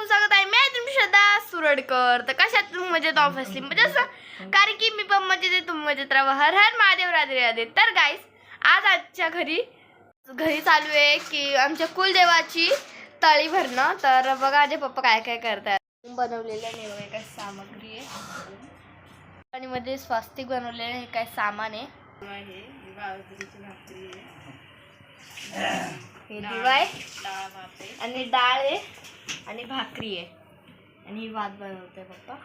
आपलं स्वागत आहे. मी तुमची श्रद्धा सुरडकर. तर कशात तुम्ही मजेत ऑब्विसली म्हणजे असं, कारण की मी पण मजेत आहे, तुम्ही मजेत राहा. हर हर महादेव, राधे राधे. तर गाईस, आज आजच्या घरी चालू आहे की आमच्या कुलदेवाची तळी भरणं. तर बघा माझे पप्पा काय काय करतात. बनवलेलं नाही बघा, काय सामग्री आहे आणि मध्ये स्वास्तिक बनवलेलं हे काय सामान आहे. हे दिवा आहे आणि डाळ आहे आणि भाकरी आहे आणि भात बनवते पप्पा.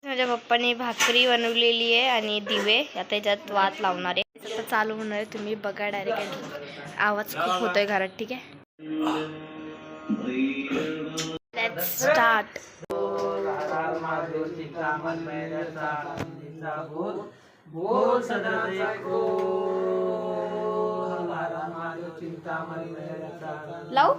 माझ्या पप्पाने भाकरी बनवलेली आहे आणि दिवे आता याच्यात वात लावणार आहे. आता चालू होणार आहे, तुम्ही बघा डायरेक्ट. आवाज खूप होतोय घरात, ठीक आहे. Let's start. लाव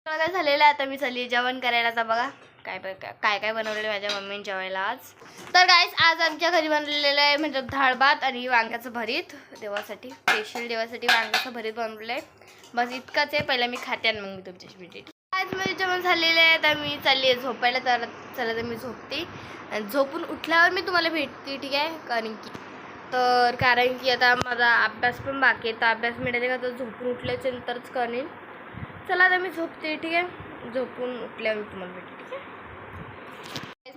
काय झालेलं आहे. आता मी चालली जेवण करायला. आता बघा काय काय बनवलेलं माझ्या मम्मीने जेवायला आज. तर गाईस, आज आमच्या घरी बनवलेलं आहे म्हणजे डाळ भात आणि वांग्याचं भरीत. देवासाठी स्पेशल, देवासाठी वांग्याचं भरीत बनवलं आहे. बस इतकंच आहे. पहिला मी खाते आणि मग मी तुमच्याशी भेटेल. आज माझे जेवण झालेलं आहे. तर मी चालली आहे झोपायला. तर चला तर मी झोपते. झोपून उठल्यावर मी तुम्हाला भेटते, ठीक आहे. कारण की आता माझा अभ्यास पण बाकी आहे. तर अभ्यास मिळाले का तर झोपून उठल्याच्या नंतरच करेन. चला आता मी झोपते, ठीक आहे. झोपून उठल्यावर मी तुम्हाला भेटते, ठीक आहे.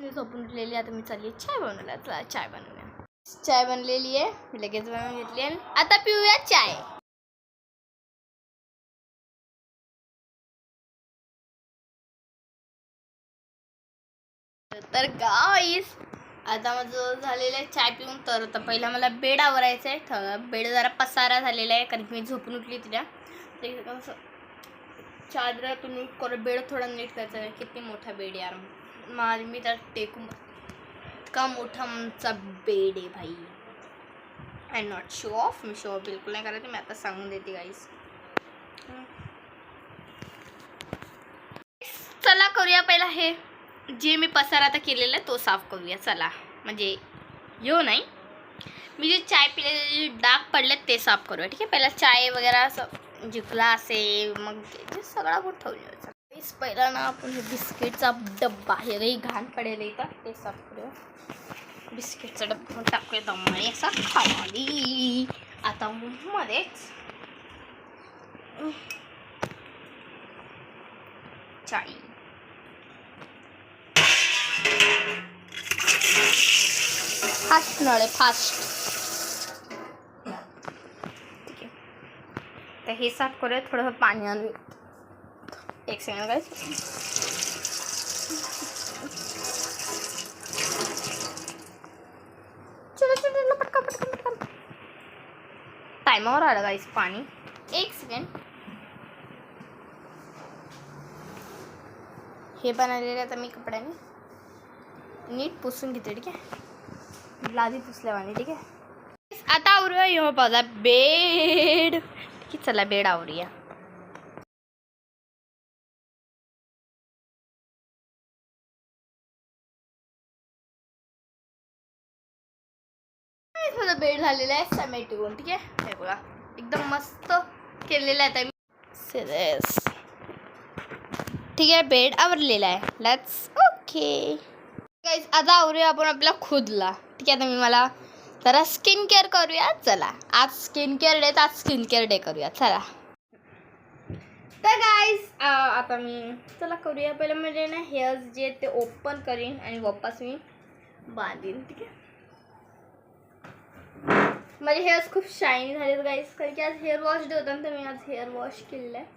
मी झोपून उठलेली. आता मी चालली चाय बनवायला. चला चाय बनवूया. चाय बनलेली आहे, मी लगेच बनवून घेतली आहे. आता पिऊया चाय. तर गाईस, आता माझं झालेलं आहे चाय पिऊन. तर आता पहिला मला बेड आवरायचं आहे. बेड जरा पसारा झालेला आहे कारण की मी झोपून उठली तिला. ते असं चादरातून बेड थोडा नीट करायचा आहे. किती मोठा बेड यार, मी तर टेकून. इतका मोठा आमचा बेड आहे भाई. I not show off. Me show off बिलकुल नाही करायचं. मी आता सांगून देते गाईस. चला करूया पहिला हे जे मी पसारा आता केलेला आहे तो साफ करूया. चला म्हणजे यो नाही, मी जे चाय पिलेले डाग पडले ते साफ करूया, ठीक आहे. पहिला चाय वगैरे असं जे ग्लास आहे मग ते सगळा कुठं ठेवूया. पहिला ना आपण हे बिस्किटचा डब्बा, हे काही घाण पडेल इथं, ते साफ करूया. बिस्किटचा डब्बा टाकूया दमाने असा खाली. आता मध्येच चाय. फास्ट नळ आहे, फास्ट. ठीक आहे. तर हे साफ करूया. थोडंसं पाणी आणू. एक सेकंड गाईस. चलो पटकन. टायमावर आलं गाईस पाणी. एक सेकंड. हे बनवलेलं आता मी कपड्याने नीट पुसून घेते, ठीक आहे. लादी पुसल्यावानी, ठीक आहे. आता आवरूया. हो बघा बेड, ठीक आहे. चला बेड आवरूया. बेड झालेला आहे समेटून, ठीक आहे. हे बघा एकदम मस्त केलेला आहे मी. सिरियस, ठीक आहे. बेड आवरलेला आहे. Let's okay guys. आता आवरूया आपण आपला खुदला, ठीक आहे. आता मला जरा स्किन केअर करूया. चला आज स्किन केअर डे, आज स्किन केअर डे करूया. चला तर गाईज आता मी चला करूया. पहिलं म्हणजे ना हेअर्स जे ते ओपन करीन आणि वापस मी बांधीन, ठीक आहे. माझे हेअर्स खूप शायनी झालेत गाईज, कारण की आज हेअर वॉश डे होता. तर मी आज हेअर वॉश केलेलं आहे.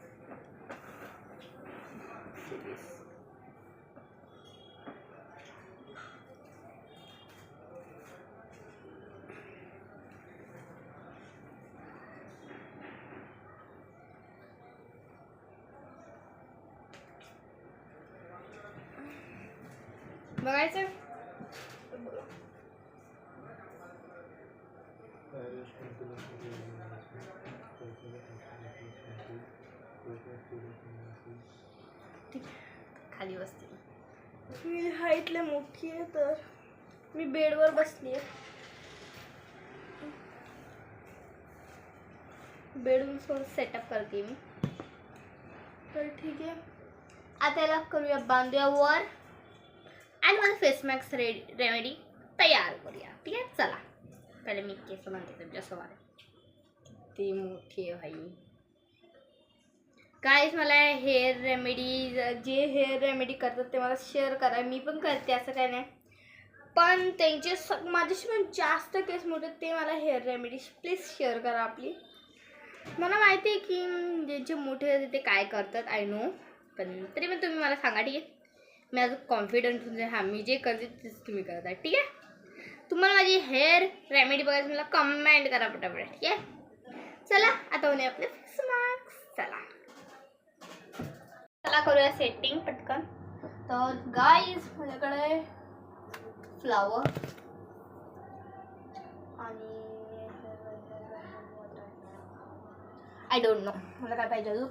बघायचं खाली बसते. मी हाईटला मोठी आहे तर मी बेडवर बसली आहे. बेडरूम थोडं सेटअप करते मी. तर ठीक आहे, आता याला करूया, बांधूया वर आणि मला फेस मॅक्स रेमेडी तयार करूया. ठीक आहे, चला पहिले मी केस बांधते तुमच्यासमोर. ती मोठी आहे भाई. काहीच मला हेअर रेमेडी, जे हेअर रेमेडी करतात ते मला शेअर करा. मी पण करते, असं काय नाही. पण त्यांचे माझ्याशी पण जास्त केस मोठे, ते मला हेअर रेमेडी प्लीज शेअर करा आपली. मला माहिती आहे की ज्यांचे मोठे होते ते काय करतात, आय नो. पण तरी पण तुम्ही मला सांगा. ठीक आहे, मी आज कॉन्फिडंट होऊन जाईल. हां, मी जे करते तेच तुम्ही करता. ठीक आहे, तुम्हाला माझी हेअर रेमेडी बघायचं मला कमेंट करा पटापट. ठीक आहे, चला आता होणे आपले फेस मास्क. चला करूया सेटिंग पटकन. तर गाईज माझ्याकडे फ्लावर आणि आय डोंट नो मला काय पाहिजे अजून.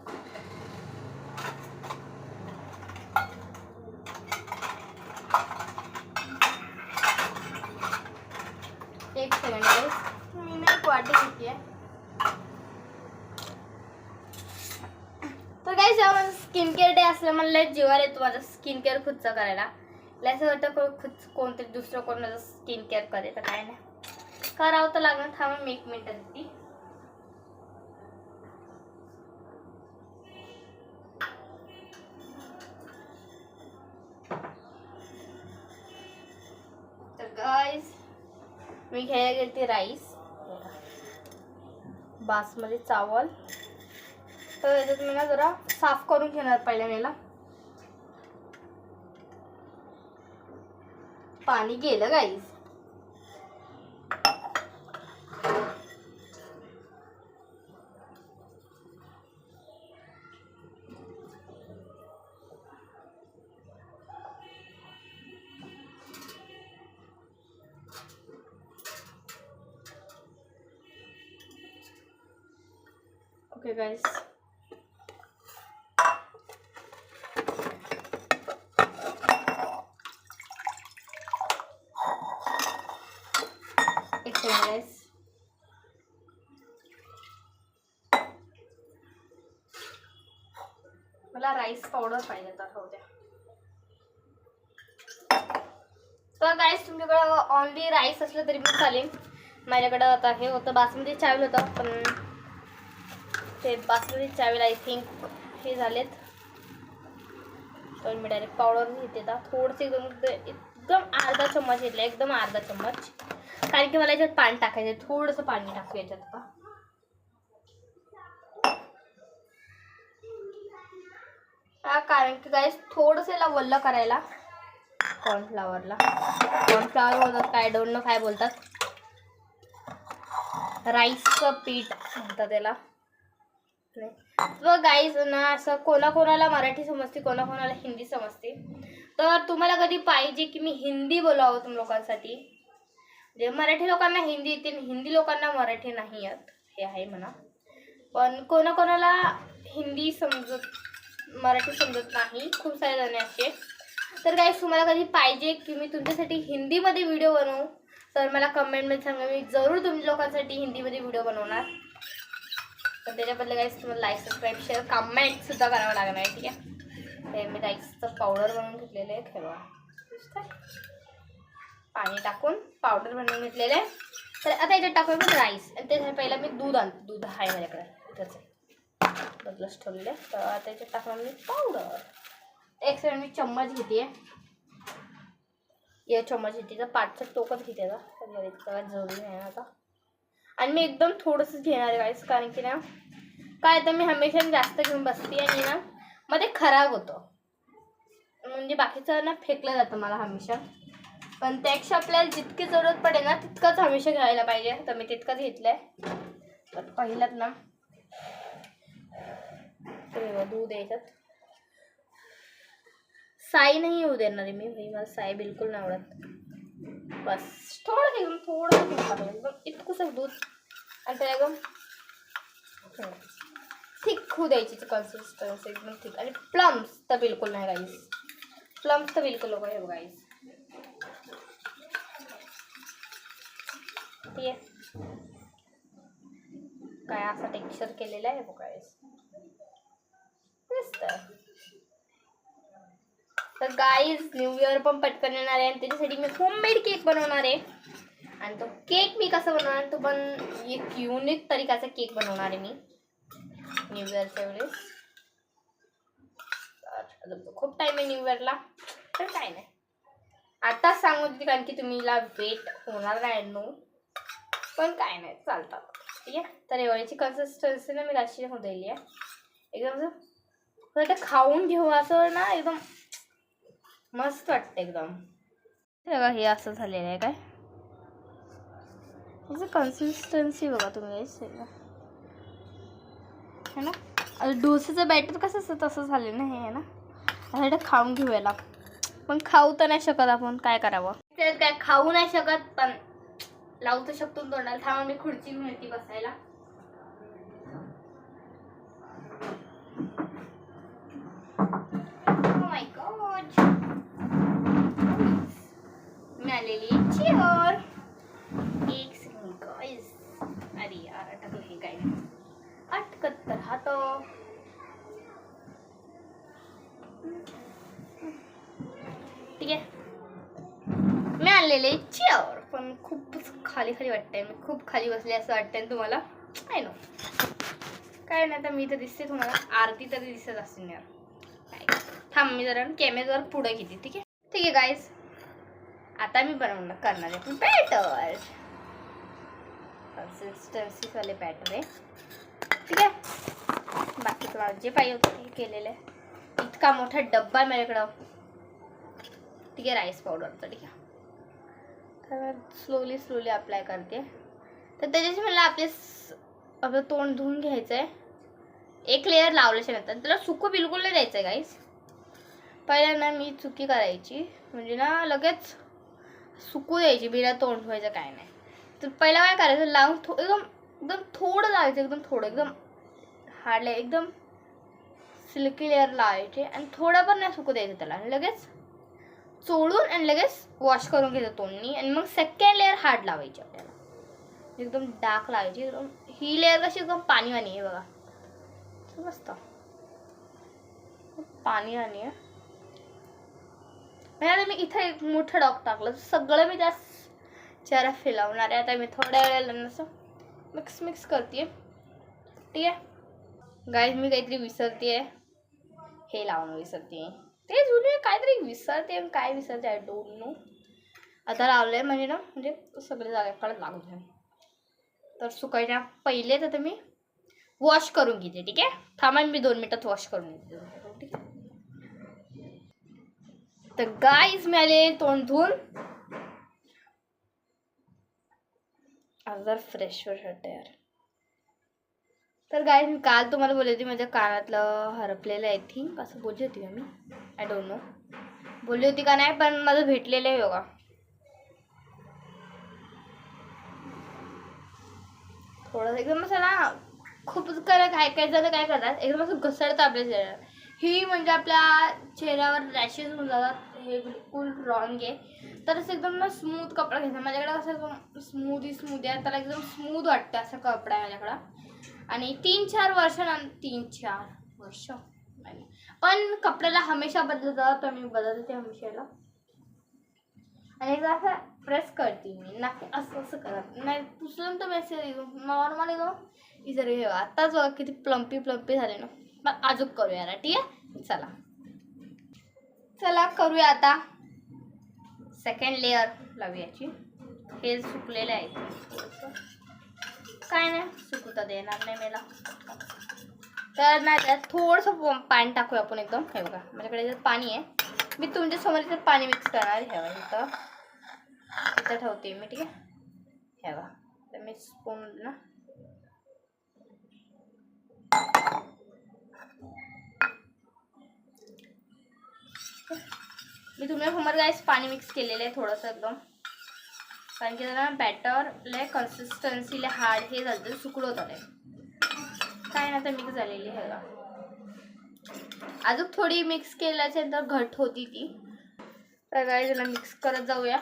एक सेकंड गाईज, मी एक वाटी घेते आहे. तर गाईज जेव्हा माझं स्किन केअर डे असलं म्हणलं जीवावर येतो माझं स्किन केअर खुदचं करायला. असं वाटतं खुद कोणतरी दुसरं कोण माझं स्किन केअर करे, तर काय नाही करावं तर लागणार. थांबा मी 1 मिनिट देते. तर गाईज मी घ्यायला गेलते राईस, बासमती चावल. तर याच्यात मी ना जरा साफ करून घेणार पहिल्या याला. पाणी गेलं गाईज. ओके गाईज, एक सेकंड गाईज. मला राईस पावडर पाहिजे तर हो द्या. तर गाईज तुमच्याकडं ऑनली राईस असलं तरी पण चालेल. माझ्याकडं आता हे होतं बासमती चावल होतं, पण ते बासमती चावल आय थिंक हे झालेत. तर मी डायरेक्ट पावडर घेते. आता थोडंसं एकदम अर्धा चम्मच घेतला, एकदम अर्धा चम्मच, कारण की मला याच्यात पाणी टाकायचं आहे. थोडंसं पाणी टाकू याच्यात आता. कारण की गाईस थोडंसं याला वल्ल करायला कॉर्नफ्लावरला. कॉर्नफ्लावर बोलतात काय डोंट नो काय बोलतात. राईसचं पीठ म्हणतात त्याला. तर गाईज ना असं कोणाकोणाला मराठी समजते, कोणाकोणाला हिंदी समजते. तर तुम्हाला कधी पाहिजे की मी हिंदी बोलावं तुम लोकांसाठी, म्हणजे मराठी लोकांना हिंदी येते, हिंदी लोकांना मराठी नाही येत, हे आहे म्हणा. पण कोणाकोणाला हिंदी समजत, मराठी समजत नाही, खूप सारे जण असे. तर गाईज तुम्हाला कधी पाहिजे की मी तुमच्यासाठी हिंदीमध्ये व्हिडिओ बनवू, तर मला कमेंटमध्ये सांगा. मी जरूर तुमच्या लोकांसाठी हिंदीमध्ये व्हिडिओ बनवणार. तर त्याच्याबद्दल गाईज तुम्हाला लाईक, सबस्क्राईब, शेअर, कमेंटसुद्धा करावं लागणार आहे. ठीक आहे, ते मी राईसचं पावडर बनवून घेतलेलं आहे. खेळवा पाणी टाकून पावडर बनवून घेतलेलं आहे. तर आता याच्यात टाकूया पण राईस, आणि त्याच्या पहिला मी दूध आणते. दूध आहे माझ्याकडे, इथंच आहे, बदलच ठेवलेलं आहे. तर आता याच्यात टाकणार मी पावडर. एक सेकंड मी चम्मच घेते, या चम्मच घेते, तर 5चं टोकच घेते आता, इतकं जरुरी नाही आता. आणि मी एकदम थोडंसं घेणार आहे गाईस, कारण की ना काय तर मी हमेशा जास्त घेऊन बसते आणि ना मध्ये खराब होतं, म्हणजे बाकीचं ना फेकलं जातं मला हमेशा. पण त्यापेक्षा आपल्याला जितकी जरूरत पडेल ना तितकंच हमेशा घ्यायला पाहिजे. तर मी तितकंच घेतलंय. तर पहिल्यात ना दूध याच्यात साई नाही येऊ देणार आहे मी, मला साई बिलकुल नाही आवडत. बस थोडं घेऊन थोडं एकदम इतकंसं दूध, आणि त्याला एकदम थिक होऊ द्यायची कन्सिस्टन्सी, एकदम थिक. आणि प्लम्स तर बिलकुल नाही गाईस, प्लम्स तर बिलकुल नको हे गाईस. ठीक आहे, काय असा टेक्स्चर केलेला आहे गाईस. तर गाईज न्यू इयर पण पटकन येणार आहे आणि त्याच्यासाठी मी होममेड केक बनवणार आहे. आणि तो केक मी कसा बनवणार, तो पण एक युनिक तरीकाचा केक बनवणार आहे मी न्यू इयरच्या वेळेस. खूप टाइम आहे न्यू इयरला, तर काय नाही आताच सांगू देते कारण की तुम्हीला वेट होणार नाही नो, पण काय नाही चालतं. ठीक आहे, तर एवढ्याची कन्सिस्टन्सी ना मी राशी दिली आहे. एकदम असं खाऊन घेऊ असं ना, एकदम मस्त वाटतं एकदम. बघा हे असं झालेलं आहे काय, याचं कन्सिस्टन्सी बघा तुम्ही है ना. डोसेचं बॅटर कसं असतं तसं झालं ना हे आहे ना. आता खाऊन घेऊयाला, पण खाऊ तर नाही शकत आपण, काय करावं. ते काय खाऊ नाही शकत पण लावू तर शकतो तोंडाला. थांबा मी खुर्ची मिळती बसायला. माय गॉड, मी आलेली चेअर. एक सेकंड गाईस. अरे यार अटकलं हे काय, अटकत तर राहतं. ठीक आहे, मी आणलेले चेअर पण खूपच खाली खाली वाटतंय. मी खूप खाली बसले असं वाटतंय तुम्हाला. काय नो काय नाही, तर मी तर दिसते तुम्हाला. आरती तरी दिसत असेल यार. काय थांब मी जरा कॅमेऱ्यावर पुढे घेते. ठीक आहे, ठीक आहे गाईज. आता मी करणार आहे बॅटर. कन्सिस्टन्सी वाले बॅटर आहे. ठीक आहे, बाकी तुम्हाला जे पाहिजे होतं ते केलेलं आहे. इतका मोठा डब्बा आहे माझ्याकडं. ठीक आहे, राईस पावडरचा. ठीक आहे, तर स्लोली स्लोली अप्लाय करते. तर त्याच्याशी मला आपलं तोंड धुवून घ्यायचं आहे. एक लेअर लावल्याच्या नंतर त्याला सुकं बिलकुल नाही द्यायचं आहे गाईस. पहिल्यांदा मी चुकी करायची म्हणजे ना लगेच सुकू द्यायची बिना तोंड धुवायचं काय नाही. तर पहिला काय करायचं, लावून एकदम एकदम थोडं लावायचं, एकदम थोडं, एकदम हार्ड, एकदम सिल्की लेअर लावायचे आणि थोडं पण नाही सुकू द्यायचं त्याला. लगेच चोळून आणि लगेच वॉश करून घ्यायचं तोंडनी. आणि मग सेकंड लेअर हार्ड लावायची आपल्याला, एकदम डार्क लावायची. एकदम ही लेअर कशी एकदम पाणीवाणी आहे बघा, मस्त पाणीवाणी आहे. म्हणजे आता मी इथं एक मोठं डॉग टाकलं, सगळं मी त्या चेहरा फिरवणार आहे. आता मी थोड्या वेळेला असं मिक्स करते. ठीक आहे गाईज, मी काहीतरी विसरते, हे लावून विसरते. ते जुने काहीतरी विसरते, काय विसरते आय डोंट नो. आता लावलंय म्हणजे ना, म्हणजे सगळे जागेकडे लागू द्या. तर सुकायच्या पहिलेच आता मी वॉश करून घेते. ठीक आहे, थांबा मी 2 मिनिटात वॉश करून घेते. ठीक आहे, तर गाईज मी आले तोंड धुवून. जर फ्रेश वाटतं यार. तर गाईज मी काल तुम्हाला बोलली होती माझ्या कानातलं हरपलेलं आय थिंक, असं बोलली होती का मी, आय डोंट नो बोलली होती का नाही, पण माझं भेटलेलं आहे बघा. थोडं एकदम असं ना, खूप काय काय जण काय करतात, एकदम असं घसरतं आपल्या चेहऱ्यावर. ही म्हणजे आपल्या चेहऱ्यावर रॅशेस होऊन जातात, हे बिलकुल रॉंग आहे. तर असं एकदम ना स्मूथ कपडा घ्यायचा. माझ्याकडे कसं एकदम स्मूथ आहे, त्याला एकदम स्मूथ वाटतं असं कपडा आहे माझ्याकडं. आणि 3-4 वर्ष पण कपड्याला हमेशा बदलत, तर मी बदलते हमेशाला. आणि एकदा असं प्रेस करते मी, ना असं असं करत नाही. पुसलं तर मेसेज नॉर्मल एकदम इजर हे. आताच बघा किती प्लम्पी झाले ना. मग अजून करूया ना. ठीक आहे, चला करूया आता. सेकंड लेअर लावूयाची. हे सुकलेलं आहे, काय नाही सुकूता देणार नाही मला. तर नाही त्यात थोडंसं पाणी टाकूया आपण एकदम. हे बघा माझ्याकडे पाणी आहे, मी तुमच्यासमोर इथं पाणी मिक्स करणार. हे बघा इथं ठेवते मी. ठीक आहे, हे बघा तर मी स्पून ना मी तुमच्यासमोर गाईस पाणी मिक्स केलेलं आहे थोडंसं एकदम, कारण की जरा बॅटर लय कन्सिस्टन्सीला हार्ड हे झालं, सुकलं होतं लय. काय ना तर मिक्स झालेली आहे बघा. अजून थोडी मिक्स केल्याच्या नंतर घट होती ती, तर गाईज त्याला मिक्स करत जाऊया.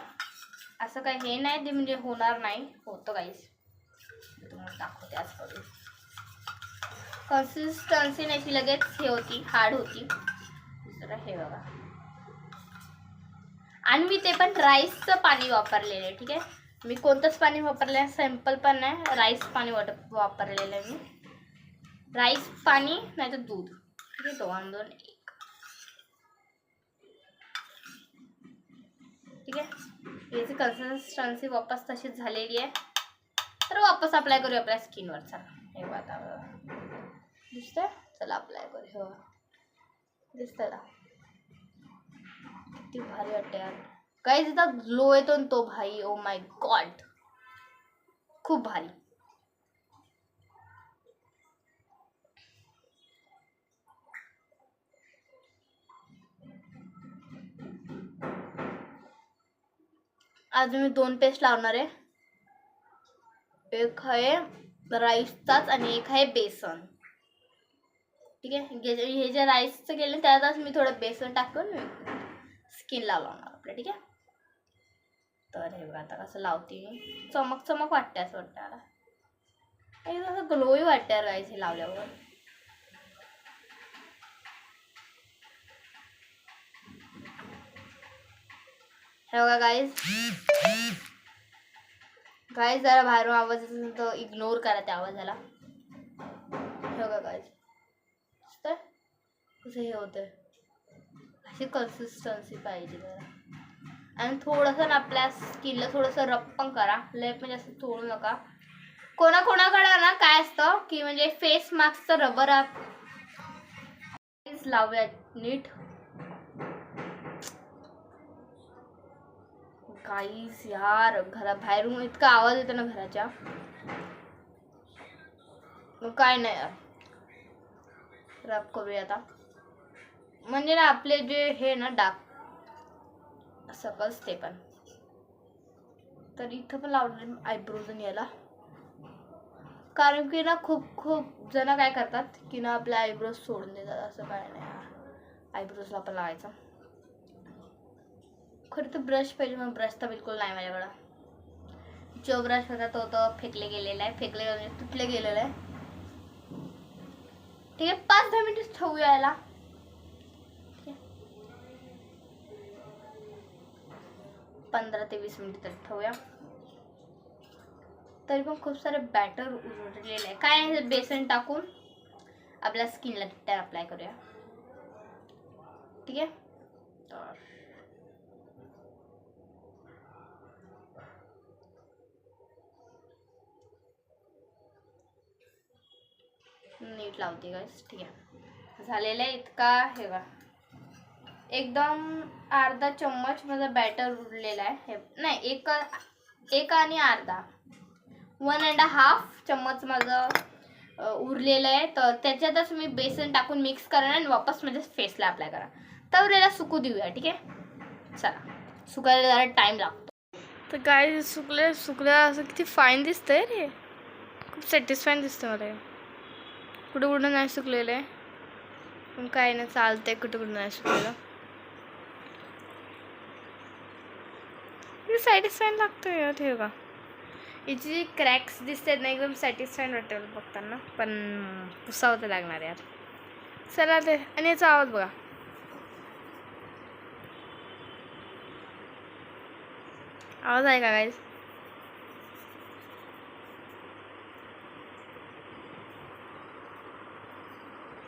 असं काही हे नाही ते म्हणजे होणार नाही, होतं गाईज. तुम्हाला दाखवते आज करून. कन्सिस्टन्सी नाही लगेच हे होती, हार्ड होती. दुसरं हे बघा. आणि मी ते पण राईसचं पाणी वापरलेलं आहे. ठीक आहे, मी कोणतंच पाणी वापरलं आहे, सिंपल पण नाही, राईस पाणी वापरलेलं आहे मी. राईस पाणी नाही तर दूध. ठीक आहे, 2 2 1. ठीक आहे, याची कन्सिस्टन्सी वापस तशीच झालेली आहे. तर वापस अप्लाय करूया आपल्या स्किनवर. चला हे आता दिसतंय, चला अप्लाय करू. हो दिसतंय ना, किती भारी वाटते यार. काही तिथं ग्लो येतो ना तो भाई, ओ माय गॉड, खूप भारी. आज मी 2 पेस्ट लावणार आहे. एक आहे राईसचाच आणि एक आहे बेसन. ठीक आहे, हे जे राईसचं केलं त्यातच मी थोडं बेसन टाकून स्किनला लावणार आपल्या. ठीक आहे, तर हे बघा आता कसं लावते मी. चमक चमक वाटते असं वाटतं मला, एकदम ग्लोही वाटते राईस हे लावल्यावर. हे बघा गाईज, जरा बाहेरून आवाज येत असेल तर इग्नोर करा त्या आवाजाला. हे बघा गाईज, कसं हे होतं, अशी कन्सिस्टन्सी पाहिजे जरा. आणि थोडंसं ना आपल्या स्किनला थोडंसं रब पण करा, लय पण जास्त तोडू नका. कोणाकोणाकडे ना काय असतं की म्हणजे फेस मास्कचं रबर लावूया नीट. गाईस यार, बाहेरून इतका आवाज येतो ना घराच्या, मग काय नाही यार, रब करूया आता. म्हणजे ना आपले जे हे ना डार्क सर्कल्स ते पण. तर इथं पण लावणार आयब्रोज याला, कारण की ना खूप जण काय करतात की ना आपले आयब्रोज सोडून देतात. असं काय नाही, आयब्रोजला पण लावायचं. खरं तर ब्रश पाहिजे, मग ब्रश तर बिलकुल नाही माझ्याकडं. जो ब्रश होता तो फेकले गेलेला आहे, तुटले गेलेला आहे. ठीक आहे, 5-10 मिनिट ठेवूया याला. 15 ते 20 मिनिट तरी ठेवूया. तरी पण खूप सारे बॅटर उरलेले आहे. काय आहे, बेसन टाकून आपल्या स्किनला त्या अप्लाय करूया. ठीक आहे, तर नीट लावते गाईस. ठीक आहे, झालेलं आहे इतका. हे बघा, एकदम अर्धा चम्मच माझा बॅटर उरलेला आहे. हे नाही, एक आणि अर्धा 1.5 चम्मच माझं उरलेलं आहे. तर त्याच्यातच मी बेसन टाकून मिक्स करणार आणि वापस माझ्या फेसला अप्लाय करा. तर याला सुकू देऊया. ठीक आहे, चला, सुकायला जरा टाइम लागतो. तर काय सुकलं असं किती फाईन दिसतंय रे, खूप सॅटिस्फाईंग दिसतं मला. कुठं नाही सुकलेलं आहे, पण काय नाही, चालतंय. कुठं नाही सुकलेलं, सॅटिस्फाईंग लागतोय यार. हे बघा, याची जी क्रॅक्स दिसतात ना, एकदम सॅटिस्फाईड वाटेल बघताना, पण पुसावं तर लागणार यार. चला ते, आणि याचा आवाज बघा, आवाज आहे का गाईज?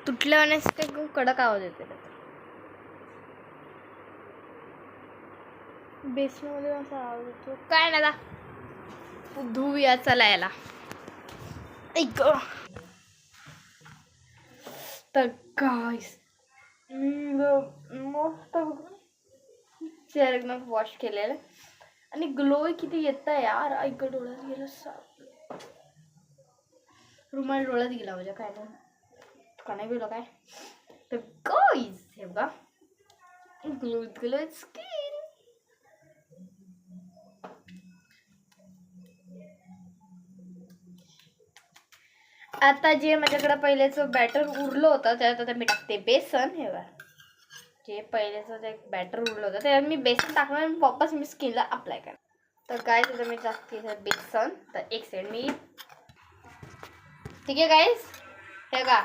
तुटल्यावानेच एकदम कडक आवाज येते. बेसनमध्ये असा आवाज येतो, काय ना धुऊया. चला याला. ऐक तर गाईस, मस्त चेहरा एकदम वॉश केलेलं आणि ग्लो किती येत आहे यार. ऐक, डोळ्यात गेलं, रुमाल डोळ्यात गेला म्हणजे काय नाही, का नाही गेलं काय. तर गाईस हे बघा, ग्लो स्किन. आता जे माझ्याकडे पहिलेच बॅटर उरलं होतं त्यात आता मी टाकते बेसन. हे बघा, जे पहिलेचं जे बॅटर उरलं होतं त्यात मी बेसन टाकणार आणि वापस मी स्किनला अप्लाय करणार. तर गाईज आता मी टाकते बेसन. तर एक सेकंड मी, ठीक आहे गाईज, हे का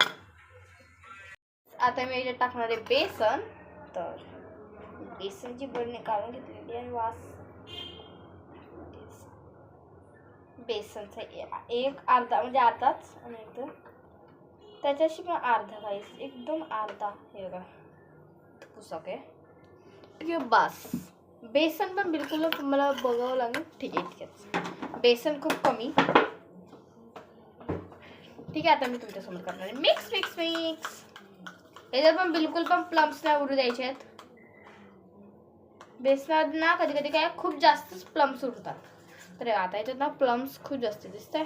आता मी याच्यात टाकणार आहे बेसन. तर बेसनची बरणी काढून घेतलेली आहे. वास बेसनचा एक अर्धा म्हणजे अर्धाच आणि एकदम त्याच्याशी पण अर्धा गाईज, एकदम अर्धा. हे बघा पुसक आहे. ठीक आहे बस. बेसन पण बिलकुल तुम्हाला बघावं लागेल. ठीक आहे इतकेच, बेसन खूप कमी. ठीक आहे आता मी तुमच्यासमोर करणार आहे मिक्स मिक्स मिक्स. याच्यात पण बिलकुल पण प्लम्स नाही उडू द्यायचे आहेत. बेसनात ना कधी कधी काय खूप जास्तच प्लम्स उडतात. तर आता याच्यात ना प्लम्स खूप जास्त दिसत आहे.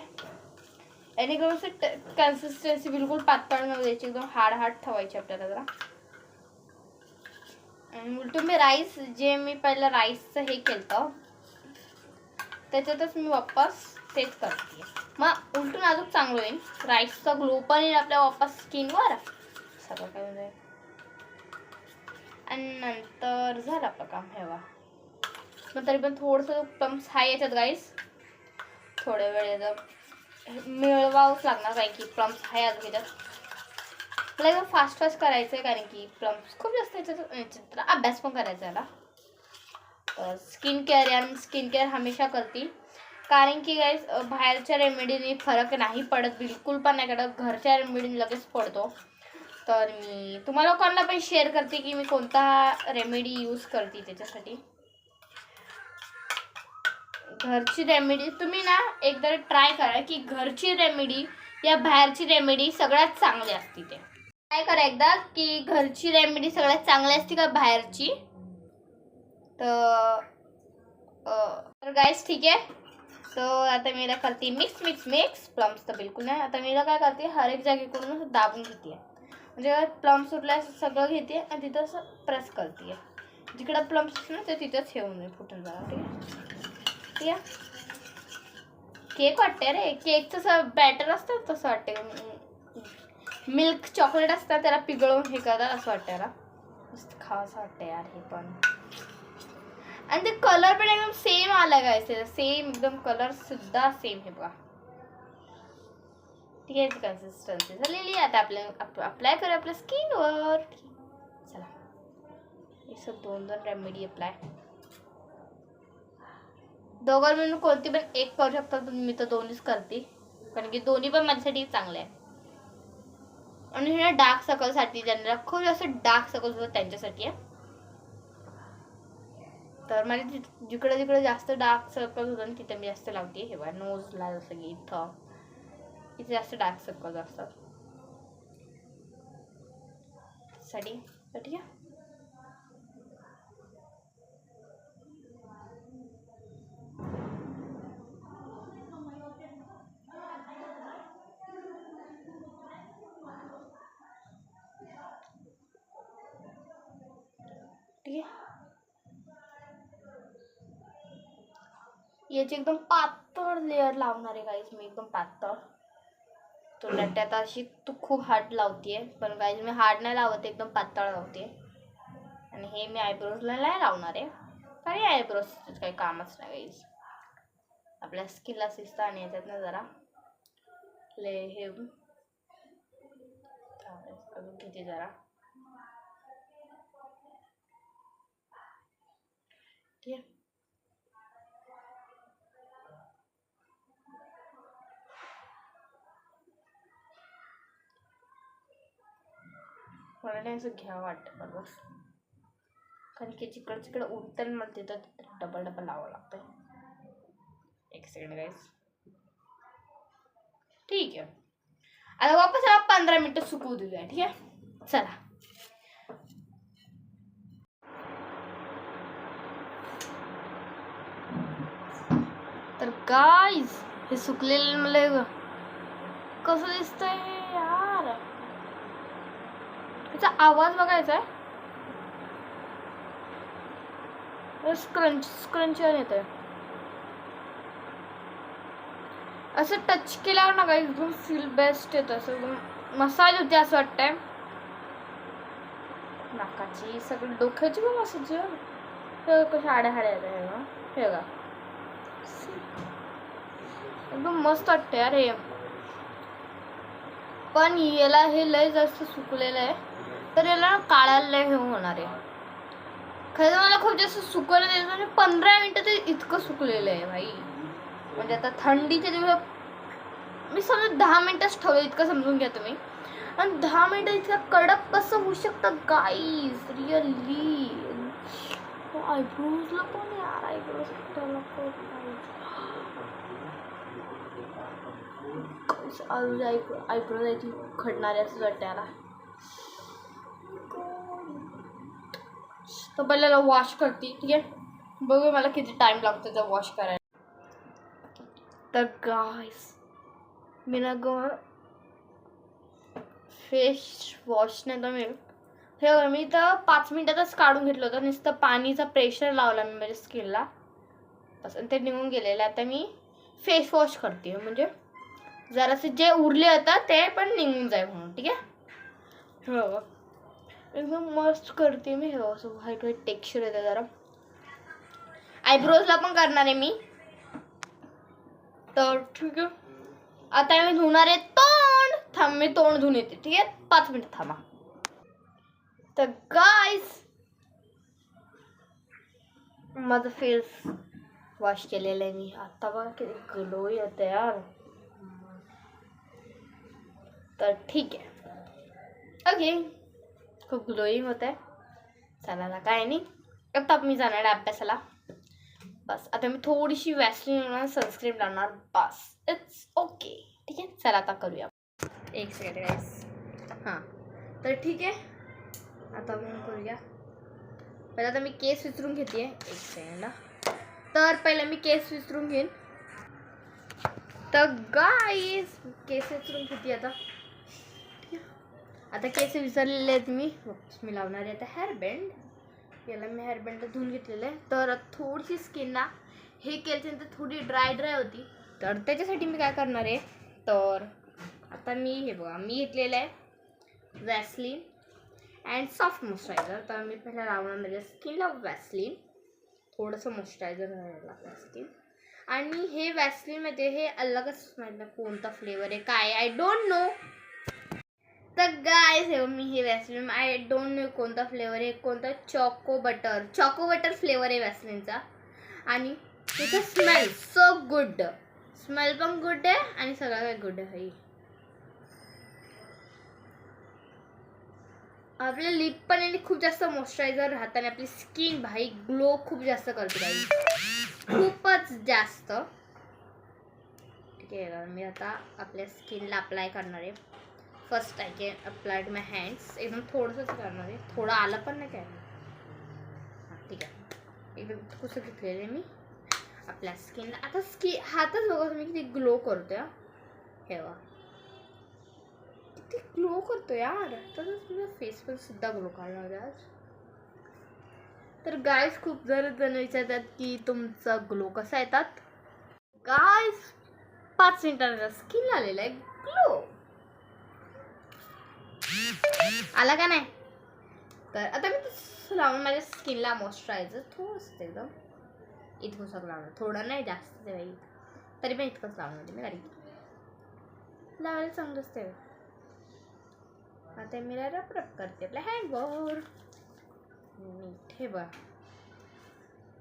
आणि कन्सिस्टन्सी बिलकुल पातळ न द्यायची, एकदम हार्ड ठेवायची आपल्याला जरा. आणि उलटून मी राईस, जे मी पहिलं राईसचं हे केलं त्याच्यातच मी वापस तेच करते. मग उलटून अजून चांगलं होईल. राईसचा ग्लो पण येईल आपल्या वापस स्किनवर, सगळं काय होईल. आणि नंतर झालं आपलं काम. हेवा मग तरी पण थोडंसं प्लम्स हाय याच्यात गाईस. थोड्या वेळ मिळवावंच लागणार कारण की प्लम्स हाय अजून याच्यात. मला एकदम फास्ट करायचं आहे कारण की प्लम्स खूप जास्त याच्यात अभ्यास पण करायचा आहे ना. स्किन केअर हमेशा करते कारण की गाईस बाहेरच्या रेमेडीने फरक नाही पडत, बिलकुल पण नाही पडत. घरच्या रेमेडीने लगेच पडतो. तर मी तुम्हाला कोणाला पण शेअर करते की मी कोणता रेमेडी यूज करते त्याच्यासाठी. घरची रेमेडी तुम्ही ना एकदा ट्राय करा की घरची रेमेडी या बाहेरची रेमेडी सगळ्यात चांगली असते. ते ट्राय करा एकदा की घरची रेमेडी सगळ्यात चांगली असते का बाहेरची. तर गाईस ठीक आहे. तर आता मी करते मिक्स मिक्स मिक्स. प्लम्स तर बिलकुल नाही. आता मी काय करते हर एक जागेकडून दाबून घेते, म्हणजे प्लम्स सुटल्या सगळं घेते आणि तिथं असं प्रेस करते. जिकडं प्लम्स असतं ना ते तिथंच ठेवून फुटून जाणार. ठीक आहे ठीक आहे. केक वाटते रे, केकचं असं बॅटर असतं तसं वाटते. मिल्क चॉकलेट असतं त्याला पिघळून हे करतात असं वाटतं. याला मस्त खावंसं वाटतं यार हे पण. आणि ते कलर पण एकदम सेम आला गायचं, सेम एकदम कलर सुद्धा सेम. हे बघा ठीक आहे. कन्सिस्टन्सी झालेली. आता अप्लाय करूया आपल्या स्किनवर. चला हे दोन रेमेडी अप्लाय. दोघां मिळून कोणती पण एक करू शकता तुम्ही. मी तर दोन्हीच करते कारण की दोन्ही पण माझ्यासाठी चांगले आहे. आणि हे डार्क सर्कलसाठी, ज्यांना खूप जास्त डार्क सर्कल्स होतात त्यांच्यासाठी आहे. तर माझे जिकडे जिकडे जास्त डार्क सर्कल होतात तिथे मी जास्त लावते. हे बघा नोजला, जसं की इथे जास्त डार्क सर्कल्स असतात साठी. ठीक आहे. ठीक आहे. याची एकदम पातळ लेअर लावणार आहे गाईज मी, एकदम पातळ. तो नट्यात अशी तू खूप हार्ड लावतीये, पण गाईज मी हार्ड नाही लावत, एकदम पातळ लावते. आणि हे मी आयब्रोजला नाही लावणार आहे कारण आयब्रोज काही कामच नाही गाईज. आपल्या स्किनला शिस्त आणि याच्यात ना जरा हे अजून किती जरा. ठीक आहे. मला नाही असं घ्यावं वाटतं बरोबर कारण की जिकडं उडतं मला तिथं डबल लावावं लागतं. एक सेकंड गाईज. ठीक आहे. आता वापस 15 मिनिटं सुकवू देऊया. ठीक आहे चला. तर गाईज हे सुकलेलं मला कसं दिसतंय यार. त्याचा आवाज बघायचा आहे. स्क्रंच येत आहे. असं टच केल्यावर ना गाईज एकदम फील बेस्ट येतं. असं एकदम मसाज होते असं वाटतंय. नाकाची सगळी डोक्याची पण मसाज हे कशा आड्या हाड्या येत हे का एकदम मस्त वाटते यार हे. पण याला हे लय जास्त सुकलेलं आहे तर याला काढायला लय हे होणार आहे. खरं मला खूप जास्त सुकवलं नाही म्हणजे 15 मिनिटं ते इतकं सुकलेलं आहे भाई. म्हणजे आता थंडीच्या दिवसात मी समजा 10 मिनिटच ठेवलं इतकं समजून घ्या तुम्ही. आणि 10 मिनिटं इतकं कडक कसं होऊ शकतं गाईज रिअली. आयब्रोजला पण यार आयब्रोज आयब्रोज आहे ती खडणारे असं वाटतं याला. तर पहिल्याला वॉश करते ठीक आहे. बघू मला किती टाइम लागतो त्या वॉश करायला. तर गाईस मी ना ग फेस वॉश नाही तर मी तर 5 मिनिटातच काढून घेतलं होतं. नुसतं पाणीचा प्रेशर लावला मी माझ्या स्किनला बस आणि ते निघून गेलेलं. आता मी फेस वॉश करते म्हणजे जरासे जे उरले होतं ते पण निघून जाईल म्हणून ठीक आहे. हो एकदम मस्त करते मी. हे असं व्हाईट व्हाईट टेक्स्चर येतं जरा. आयब्रोजला पण करणार आहे मी तर ठीक आहे. आता मी धुणार आहे तोंड. थांब मी तोंड धुवून येते ठीक आहे 5 मिनिट थांबा. तर गाईस माझं फेस वॉश केलेलं आहे मी. आता बघा किती ग्लो येतं यार. तर ठीक आहे ओके खूप ग्लोईंग होत आहे. चला काय नाही. आता मी जाणार आहे अभ्यासाला बस. आता मी थोडीशी वॅसलीन सनस्क्रीन लावणार बस. इट्स ओके ठीक आहे. चला आता करूया. एक सेकंड गाईस. हां तर ठीक आहे आता आपण करूया. पहिला आता मी केस विचारून घेते. एक सेकंड. तर पहिला मी केस विचारून घेईन. तर गाईस केस विचारून घेते आता. आता केस विसरलेले आहेत मी लावणार आहे आता हेअरबँड. याला मी हेअरबँड धुवून घेतलेलं आहे. तर थोडीशी स्किन ना हे केल्यानंतर थोडी ड्राय होती तर त्याच्यासाठी मी काय करणार आहे तर आता मी हे बघा मी घेतलेलं आहे वॅसलीन अँड सॉफ्ट मॉइश्चरायझर. तर मी पहिला लावणार माझ्या स्किनला वॅसलीन थोडंसं मॉइश्चरायझर राहायला लागतं स्किन. आणि हे वॅसलीनमध्ये हे अलगच स्मेल कोणता फ्लेवर आहे काय आय डोंट नो. तर गाईस हे मी हे वॅसलीन आय डोंट नो कोणता फ्लेवर आहे. कोणता चॉको बटर फ्लेवर आहे वॅसलीनचा. आणि त्याचा स्मेल सो गुड. स्मेल पण गुड आहे आणि सगळं काही गुड आहे. आपले लिप पण आणि खूप जास्त मॉइश्चरायझर राहतं आणि आपली स्किन भाई ग्लो खूप जास्त करते भाई खूपच जास्त. ठीक आहे मी आता आपल्या स्किनला अप्लाय करणार आहे. First I can apply to my hands. एकदम थोडंसंच करणार आहे. थोडं आलं पण नाही काय. हां ठीक आहे एकदम कसं घेतलेलं आहे मी आपल्या स्किनला. आता हातच बघा तुम्ही किती ग्लो करतोय. हे बघा किती ग्लो करतो यार. तसंच तुझा फेस पण सुद्धा ग्लो करणार आहे आज. तर गाईस खूप जण विचारतात की तुमचा ग्लो कसा येतात. गाईस 5 मिनिटांचा स्किन आलेला आहे ग्लो आला का नाही. तर आता मी लावून माझ्या स्किनला मॉइश्चरायझर थोडंसं एकदम इतकं सगळं लावणार. थोडं नाही जास्त ते बाई तरी पण इतकंच लावणार मी गाडी लावायला चांगलंच ते. आता मी रप करते आपल्या हँडवर मीठ हे बघा.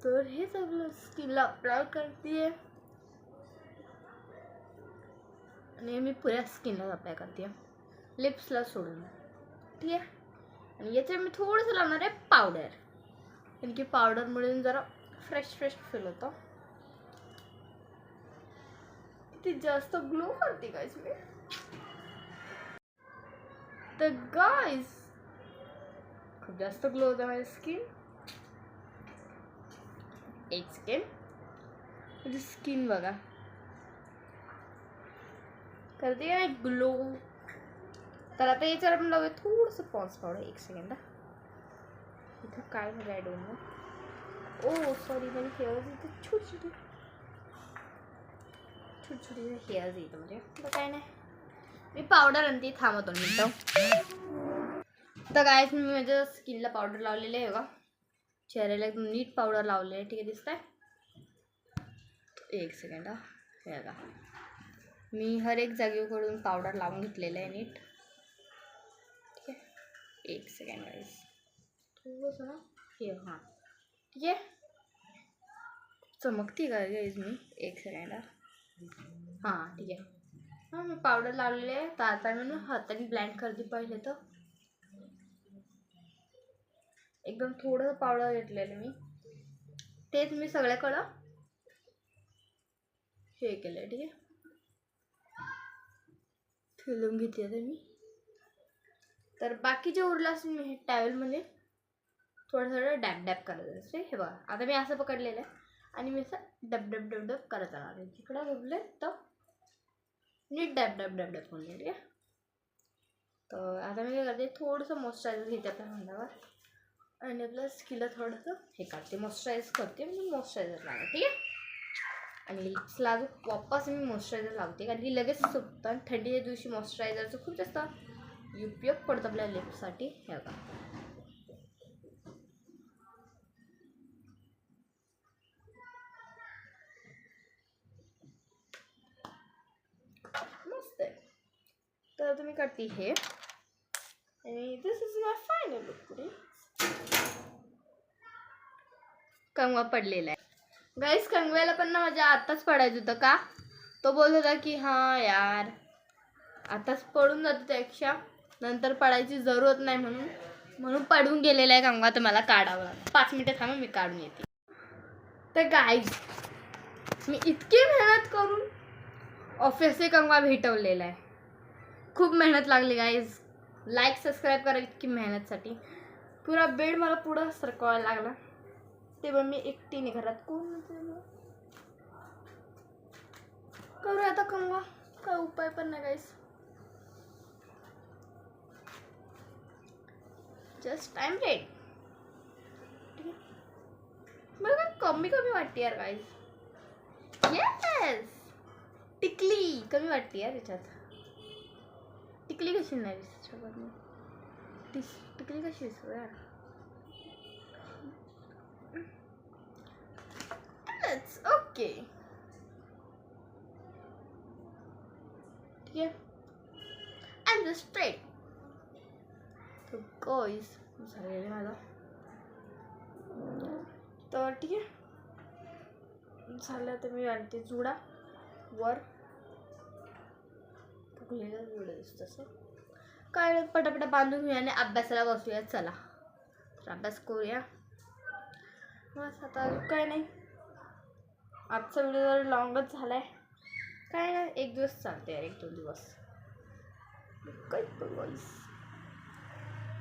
तर हे सगळं स्किनला अप्लाय करते आणि मी पुऱ्या स्किनला अप्लाय करते लिप्सला सोडून ठीक आहे. आणि याच्यात मी थोडंसं लावणार आहे पावडर कारण की पावडरमुळे जरा फ्रेश फील होतं. किती जास्त ग्लो करते गाईस मी. तर गाईस खूप जास्त ग्लो होतं माझी स्किन. एक सेकंड माझी स्किन बघा करते का ग्लो. तर आता याच्यावर आपण लावूया थोडंसं पॉन्स पावडर. एक सेकंड इथं काय झालं I don't know. Oh sorry माझी हेअर्स इथे छोटी हेअर्स येतं म्हणजे काय नाही. मी पावडर आणते थांबतो मिनटं. तर गाईस मी माझ्या स्किनला पावडर लावलेली आहे बघा, चेहऱ्याला एकदम नीट पावडर लावले आहे. ठीक आहे, दिसत आहे. एक सेकंड हे बघा, मी हर एक जागेकडून पावडर लावून घेतलेलं आहे नीट. ठीक आहे, एक सेकंड गाईस, थोडंसं ना हे हां ठीक आहे, चमकती का गाईस मी. एक सेकंड हां ठीक आहे. हां मी पावडर लावलेले आहे. तर आता मी ना हाताने ब्लेंड करते. पहिले तर एकदम थोडं पावडर घेतलेलं मी, तेच मी सगळ्याकडं हे केलं आहे. ठीक आहे, फिरून घेते आता मी. तर बाकी जे उरलं असेल मी हे टॅवेलमध्ये थोडं थोडं डॅब डॅब करत असते. हे बघा, आता मी असं पकडलेलं आहे आणि मी असं डब डब डब डब करत राहणार आहे. जिकडं बघले तर नीट डॅब डॅब डॅब डॅब करून. ठीक आहे, तर आता मी काय करते, थोडंसं मॉइश्चरायझर घेते आपल्या हातावर आणि आपल्या स्किनला थोडंसं हे काढते, मॉइश्चराईज करते. मी मॉइश्चरायझर लावते. ठीक आहे, आणि लिप्सला वापस मी मॉइश्चरायझर लावते, कारण की लगेच सुकतं आणि थंडीच्या दिवशी मॉइश्चरायझरचं खूप जास्त उपयोग पडतो आपल्या लिप्ससाठी. हे बघा, मस्त आहे. तर तुम्ही करते हे आणि दिस इज माय फायनल लुक. पुढे कंगवा पडलेला आहे गाईस. कंगव्याला पण ना माझ्या आत्ताच पडायचं होतं का, तो बोलत होता की हां यार आताच पडून जातं, त्यापेक्षा नंतर पडायची जरूरत नाही, म्हणून पडून गेलेला आहे कंगवा. तर मला काढावं लागलं. 5 मिनिटं थांबा, मी काढून येते. तर गाईज मी इतकी मेहनत करून ऑफिसचे कंगवा भेटवलेला आहे. खूप मेहनत लागली गाईज. लाईक सबस्क्राईब करा इतकी मेहनतसाठी. पुरा बेड मला पुढं सरकवायला लागला, ते पण मी एकटीने. घरात कोण करू आता कंगवा, काय उपाय पण नाही गाईज. Just time red. मला कमी कमी वाटते यार गाईज. येस, टिकली कमी वाटते यार याच्यात. टिकली कशी नाही टिकली कशी दिसतो यार. It's okay. ठीक आहे, आय एम जस्ट स्ट्रेट. तर गाईज झालेलं माझा. तर ठीक आहे, झालं. तर मी आणते जुडा वर जुडा दिसत तसं काय. पटापटा बांधून घेऊया आणि अभ्यासाला बसूया. चला तर अभ्यास करूया. बस आता अजून काय नाही. आजचा व्हिडिओ जर लॉंगच झालाय. काय नाही, 1 दिवस चालते यार, 1-2 दिवस काय गाईस.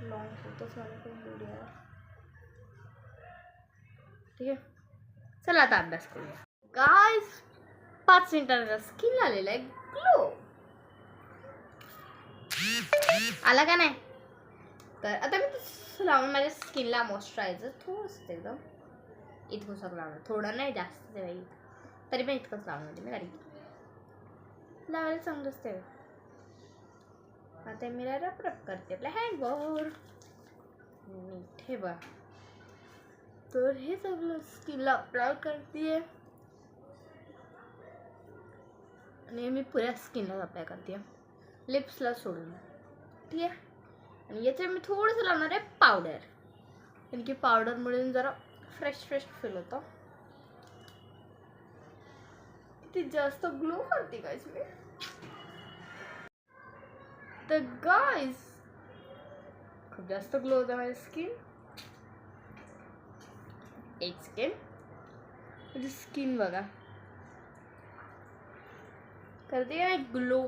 लॉंग होतच मला काही व्हिडिओ. ठीक आहे, चला आता अभ्यास करूया गाईस. 5 मिनिटांचा स्किन आलेला आहे ग्लो. आला का नाही. तर आता मी लावून माझ्या स्किनला मॉइश्चरायझर थोडंसं एकदम इतकंसं लावणार, थोडं नाही जास्त बाई, तरी पण इतकंच लावणार मी. गाडी लावायला चांगलंच ते. आता मी रप रप करते आपल्या हँडवर नीट. हे बघ, तर हे सगळं स्किनला अप्लाय करते आणि मी पुऱ्या स्किनला अप्लाय करते, लिप्सला सोडून. ठीक आहे, आणि याच्यात मी थोडंसं लावणार आहे पावडर, कारण की पावडरमुळे जरा फ्रेश फील होतं. ती जास्त ग्लो करते गाईस मी. तर गाईस खूप जास्त ग्लो होतं माझी स्किन. एक सेकंड, माझी स्किन बघा करते का ग्लो.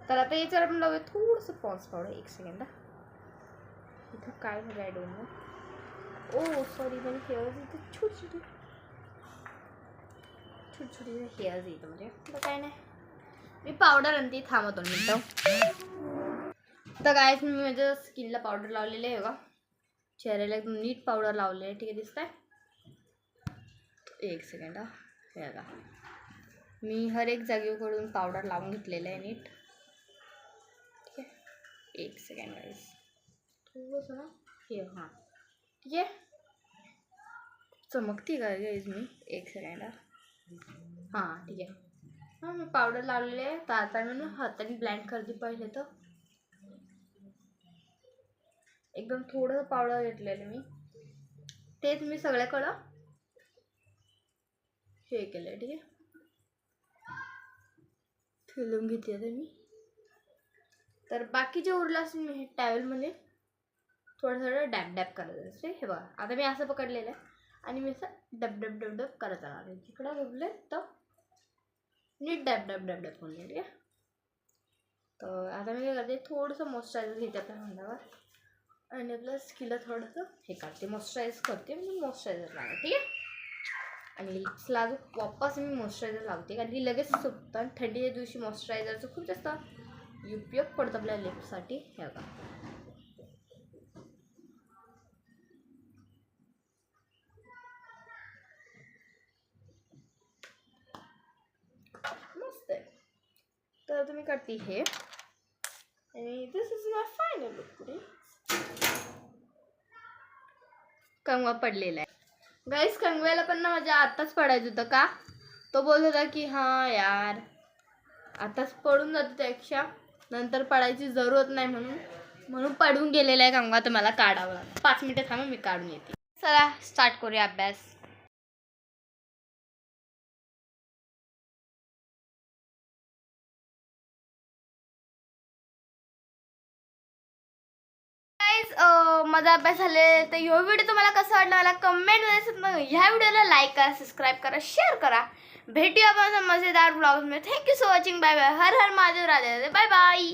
तर आता याच्यावर आपण लावूया थोडंसं पॉन्स पावडर. 1 सेकंड, इथं काय झालं I don't know. Oh sorry, माझे हेअर्स इथे छोटी हेअर्स येतं म्हणजे. तर काय नाही, मी पावडर आणते, थांबा 2 मिनिटं. तर गाईस मी माझ्या स्किनला पावडर लावलेली आहे बघा, चेहऱ्याला एकदम नीट पावडर लावले आहे. ठीक आहे, दिसत आहे. 1 सेकंड हे बघा, मी हर एक जागेकडून पावडर लावून घेतलेलं आहे नीट. ठीक आहे, 1 सेकंड गाईस. थोडंसं ना हे हां ठीक आहे. चमकती का गाईज मी एक सेकंड. हां ठीक आहे. हां मी पावडर लावलेली आहे. तर आता मी ना हाताने ब्लेंड करते पहिले. तर एकदम थोडं पावडर घेतलेलं मी, तेच मी सगळ्याकडं हे केलं. ठीक आहे, फिरून घेते आता मी. तर बाकी जे उरलं असेल मी हे टॅवेलमध्ये थोडं थोडं डॅब डॅब करत असते. हे बघा आता मी असं पकडलेलं आहे आणि मी असं डब डब डब डब करत राहणार आहे. जिकडं बघले तर नीट डॅब डॅब डॅब डॅब होऊन. ठीक आहे, तर आता मी काय करते थोडंसं मॉइश्चरायझर घेते आपल्या हातावर आणि आपल्या स्किनला थोडंसं हे करते मॉइश्चराईज करते. मी मॉइश्चरायझर लावते. ठीक आहे, आणि लिप्सला वापस मी मॉइश्चरायझर लावते कारण की लगेच सुकतं आणि थंडीच्या दिवशी मॉइश्चरायझरचं खूप जास्त उपयोग पडतो आपल्या लिप्ससाठी. हे बघा मस्त आहे. तर तुम्ही करते हे आणि दिस इज माय फायनल लुक. पुढे कंगवा पडलेला आहे गाईस. कंगव्याला पण ना माझ्या आत्ताच पडायचं होतं का, तो बोलत होता की हां यार आताच पडून जातो त्यापेक्षा नंतर पडायची जरूरत नाही म्हणून पडून गेलेला आहे कंगवा. तर मला काढावं. 5 मिनिटं थांबा मी काढून येते. चला स्टार्ट करूया अभ्यास. माझा अभ्यास झाले. तर ह्यो व्हिडिओ तुम्हाला कसा वाटला मला कमेंटमध्ये. ह्या व्हिडिओला लाईक करा, सबस्क्राईब करा, शेअर करा. भेटूया आपण मजेदार ब्लॉग्समध्ये. Thank you so watching. Bye bye. Har Har Mahadev. Radhe Radhe. Bye bye.